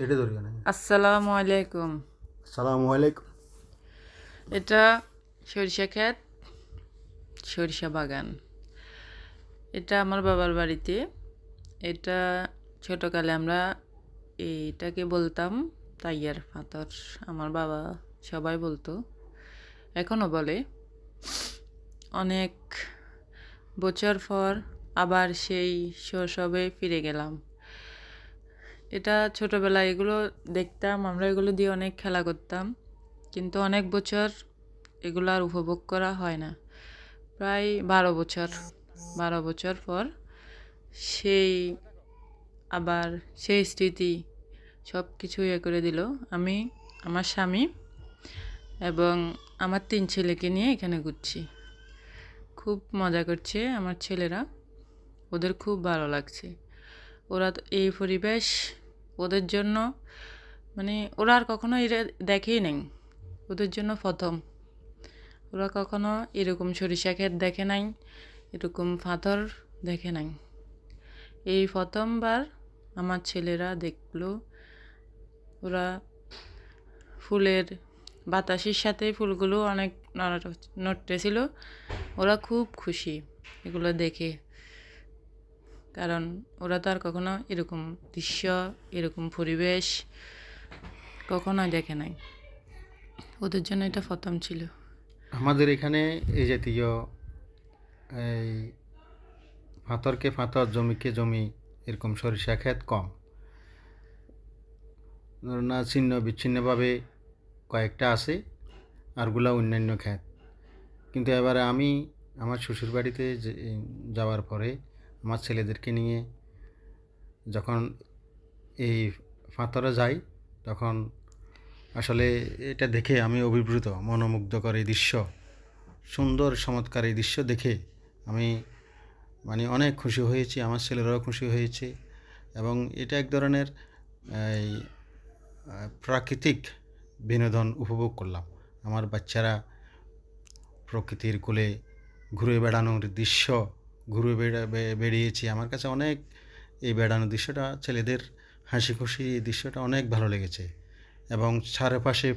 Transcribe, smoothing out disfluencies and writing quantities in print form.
এটা ধরি না। আসসালামু আলাইকুম। আসসালামু আলাইকুম। এটা সরিষা ক্ষেত, সরিষা বাগান। এটা আমার বাবার বাড়িতে। এটা ছোটকালে আমরা এটাকে বলতাম তাইয়ার পাথর। আমার বাবা সবাই বলতো, এখনও বলে। অনেক বছর পর আবার সেই শৈশবে ফিরে গেলাম। এটা ছোটবেলায় এগুলো দেখতাম, আমরা এগুলো দিয়ে অনেক খেলা করতাম, কিন্তু অনেক বছর এগুলো আর উপভোগ করা হয় না। প্রায় 12 বছর পর সেই আবার সেই স্মৃতি সব কিছু করে দিল। আমি, আমার স্বামী এবং আমার 3 ছেলেকে নিয়ে এখানে ঘুরছি। খুব মজা করছে আমার ছেলেরা, ওদের খুব ভালো লাগছে। ওরা তো এই পরিবেশ ওদের জন্য, মানে ওরা আর কখনো এটা দেখেই নাই, ওদের জন্য প্রথম। ওরা কখনো এরকম সরিষা ক্ষেত দেখে নাই, এরকম পাথর দেখে নাই। এই প্রথমবার আমার ছেলেরা দেখলো। ওরা ফুলের বাতাসের সাথে ফুলগুলো অনেক নড়তেছিল। ওরা খুব খুশি এগুলো দেখে, কারণ ওরা তো আর কখনো এরকম দৃশ্য, এরকম পরিবেশ কখনো দেখে নাই। ওদের জন্য এটা প্রথম ছিল। আমাদের এখানে এই জাতীয় এই পাথরকে পাথর, জমিকে জমি, এরকম সরিষা ক্ষেত কম। ধরুন না, ছিন্ন বিচ্ছিন্নভাবে কয়েকটা আছে, আরগুলা অন্যান্য ক্ষেত। কিন্তু এবারে আমি আমার শ্বশুর বাড়িতে যাওয়ার পরে আমার ছেলেদেরকে নিয়ে যখন এই পাথরে যাই, তখন আসলে এটা দেখে আমি অভিভূত, মনোমুগ্ধকর এই দৃশ্য, সুন্দর চমৎকার এই দৃশ্য দেখে আমি মানে অনেক খুশি হয়েছি, আমার ছেলেরাও খুশি হয়েছে। এবং এটা এক ধরনের এই প্রাকৃতিক বিনোদন উপভোগ করলাম। আমার বাচ্চারা প্রকৃতির কোলে ঘুরে বেড়ানোর দৃশ্য, বেরিয়েছি। আমার কাছে অনেক এই বেড়ানোর দৃশ্যটা, ছেলেদের হাসি খুশি এই দৃশ্যটা অনেক ভালো লেগেছে। এবং চারপাশে